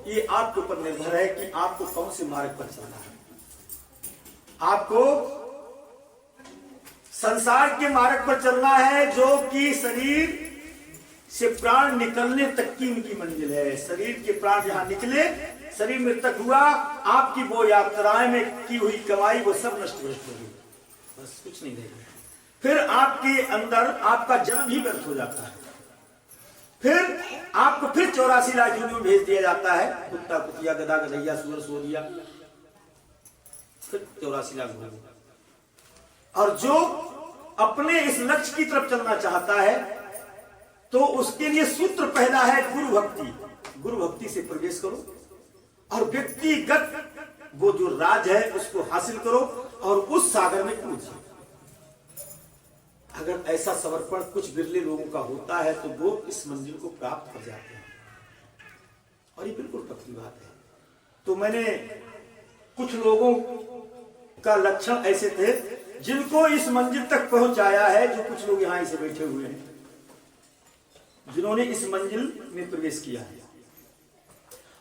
ये आपके ऊपर निर्भर है कि आपको कौन से मार्ग पर चलना है। आपको संसार के मार्ग पर चलना है, जो कि शरीर से प्राण निकलने तक की उनकी मंजिल है। शरीर के प्राण जहां निकले, शरीर मृतक हुआ, आपकी वो यात्राएं में की हुई कमाई वो सब नष्ट भ्रष्ट हो गई, बस कुछ नहीं रहेगा। फिर आपके अंदर आपका जन्म भी व्यर्थ हो जाता है। फिर आपको फिर 84 लाख योनियों में भेज दिया जाता है, कुत्ता कुतिया गधा गधैया सूअर सूरिया, फिर 84 लाख हो गए। और जो अपने इस लक्ष्य की तरफ चलना चाहता है तो उसके लिए सूत्र पहला है गुरु भक्ति। गुरु भक्ति से प्रवेश करो और व्यक्तिगत वो जो राज है उसको हासिल करो और उस सागर में कूद जाओ। अगर ऐसा समर्पण कुछ बिरले लोगों का होता है तो वो इस मंजिल को प्राप्त कर जाते हैं, और ये बिल्कुल पक्की बात है। तो मैंने कुछ लोगों का लक्षण ऐसे थे जिनको इस मंजिल तक पहुंचाया है, जो कुछ लोग यहां ऐसे बैठे हुए हैं जिन्होंने इस मंजिल में प्रवेश किया है,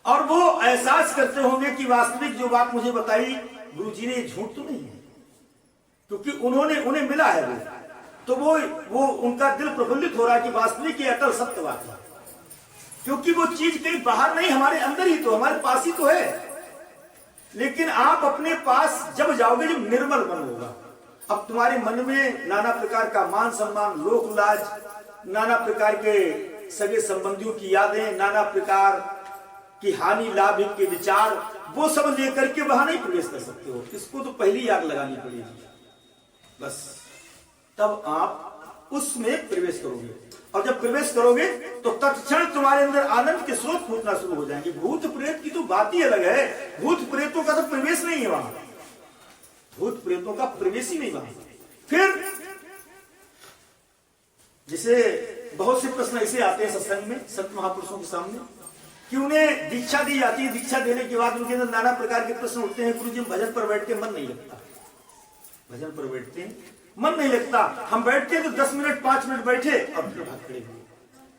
और वो एहसास करते होंगे कि वास्तविक जो बात मुझे बताई गुरुजी ने झूठ तो नहीं है, क्योंकि उन्हें मिला है वो, तो वो उनका दिल प्रफुल्लित हो रहा है कि वास्तविक ये अटल सत्य बात है, क्योंकि वो चीज कहीं बाहर नहीं, हमारे अंदर ही तो, हमारे पास ही तो है। लेकिन आप अपने पास जब जाओगे, जब निर्मल मन होगा, अब तुम्हारे मन में नाना प्रकार का मान सम्मान, लोक लाज, नाना प्रकार के सगे संबंधियों की यादें, नाना प्रकार की हानि लाभ के विचार, वो सब लेकर के वहां नहीं प्रवेश कर सकते हो। इसको तो पहली आग लगानी पड़ेगी, बस तब आप उसमें प्रवेश करोगे। और जब प्रवेश करोगे तो तत्क्षण तुम्हारे अंदर आनंद के स्रोत फूटना शुरू हो जाएंगे। भूत प्रेत की तो बात ही अलग है, भूत प्रेतों का तो प्रवेश नहीं है वहां, भूत प्रेतों का प्रवेश ही नहीं वहां। फिर जैसे बहुत से प्रश्न ऐसे आते हैं सत्संग में संत महापुरुषों के सामने कि उन्हें दीक्षा दी जाती है, दीक्षा देने के बाद उनके अंदर नाना प्रकार के प्रश्न उठते हैं। गुरुजी भजन पर बैठ के मन नहीं लगता, भजन पर बैठते हैं मन नहीं लगता, हम बैठते हैं तो 10 मिनट 5 मिनट बैठे और फिर भाग खड़े हुए,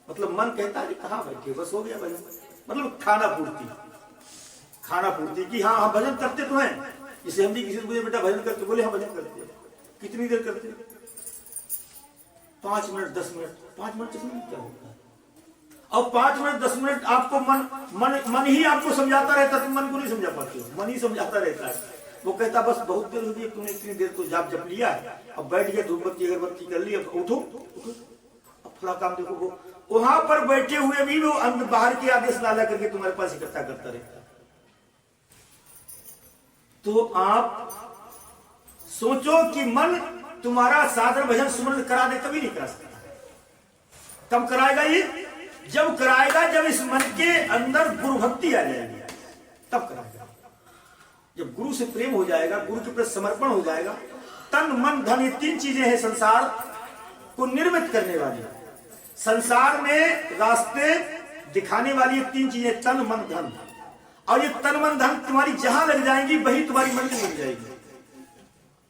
मतलब मन कहता है कि कहाँ बैठे, बस हो गया भजन, मतलब खाना पूर्ति की। हाँ भजन करते तो हैं, जैसे हम भी किसी से बोले बेटा भजन करते, बोले हाँ भजन करते, कितनी देर करते, 5 मिनट 10 मिनट, 5 मिनट 10 मिनट क्या होता है। और 5 मिनट 10 मिनट आपको मन ही आपको समझाता रहता, तुम मन को नहीं समझा पाते हो, मन ही समझाता रहता है। वो कहता बस बहुत देर हो गई, तुमने इतनी देर तो जाप जप लिया, अब बैठ गया, धूपबत्ती अगरबत्ती कर ली, अब उठो अब थोड़ा काम देखो। वो वहां पर बैठे हुए भी वो अंदर बाहर के आदेश ला करके तुम्हारे पास इकट्ठा करता रहता है। तो आप सोचो कि मन तुम्हारा साधन भजन सुमरण करा दे, तभी नहीं करा सकता। कब कराएगा ये? जब कराएगा जब इस मन के अंदर गुरु भक्ति आ जाएगी, तब कराएगा। जब गुरु से प्रेम हो जाएगा, गुरु के प्रति समर्पण हो जाएगा, तन मन धन, ये 3 चीजें हैं संसार को निर्मित करने वाली, संसार में रास्ते दिखाने वाली ये 3 चीजें, तन मन धन। और ये तन मन धन तुम्हारी जहां लग जाएंगी वही तुम्हारी मंजिल मिल जाएगी।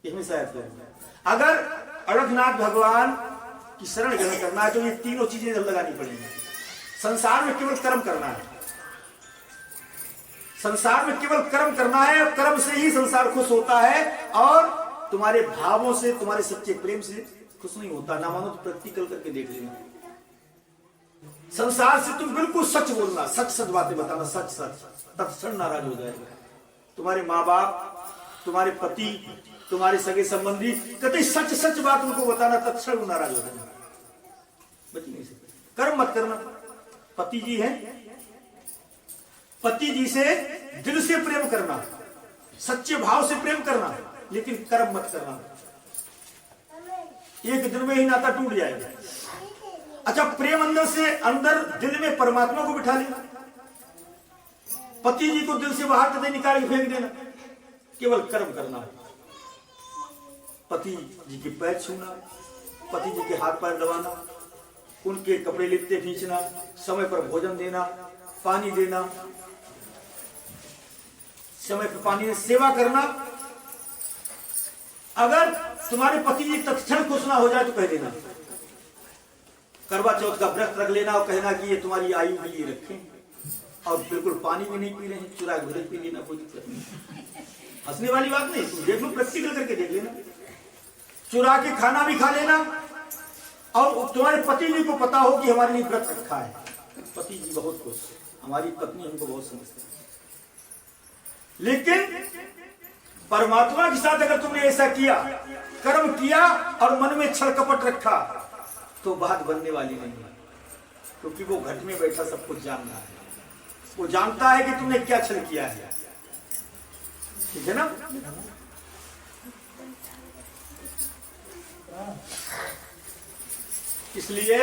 ये हमेशा याद रखना। अगर अड़कनाथ भगवान की शरण ग्रहण करना है तो ये तीनों चीजें लगानी पड़ेंगी। संसार में केवल कर्म करना है, संसार में केवल कर्म करना है, और कर्म से ही संसार खुश होता है, और तुम्हारे भावों से, तुम्हारे सच्चे प्रेम से खुश नहीं होता। ना मानो तो प्रैक्टिकल करके देख लेना। संसार से तुम बिल्कुल सच बोलना, सच बातें बताना, सच तत्क्षण नाराज हो जाएगा। तुम्हारे माँ बाप, तुम्हारे पति, तुम्हारे सगे संबंधी कहते सच बात उनको बताना, तत्क्षण नाराज हो जाएगा, बच नहीं सकते। कर्म मत करना। पति जी हैं, पति जी से दिल से प्रेम करना, सच्चे भाव से प्रेम करना, लेकिन कर्म मत करना, एक दिन में ही नाता टूट जाएगा। अच्छा, प्रेम अंदर से अंदर दिल में परमात्मा को बिठा लेना, पति जी को दिल से बाहर कदे निकाल के फेंक देना, केवल कर्म करना। पति जी के पैर छूना, पति जी के हाथ पैर दबाना, उनके कपड़े लिपटे खींचना, समय पर भोजन देना, पानी देना, समय पर पानी, सेवा करना। अगर तुम्हारे पति जी तत्क्षण खुश ना हो जाए तो कह देना, करवा चौथ का व्रत रख लेना और कहना कि ये तुम्हारी आयु के लिए रखें, और बिल्कुल पानी भी नहीं पी रहे हैं, चुरा घुरे पी लेना, कोई दिक्कत नहीं। हंसने वाली बात नहीं, तुम देख लो, प्रैक्टिकल करके देख लेना। चुरा के खाना भी खा लेना, और तुम्हारे पति जी को पता हो कि हमारे लिए व्रत रखा है, पति जी बहुत खुश, हमारी पत्नी हमको बहुत समझती है। लेकिन परमात्मा के साथ अगर तुमने ऐसा किया, कर्म किया और मन में छल कपट रखा, तो बात बनने वाली नहीं है, क्योंकि वो घट में बैठा सब कुछ जान रहा है, वो जानता है कि तुमने क्या छल किया है। ठीक है ना? इसलिए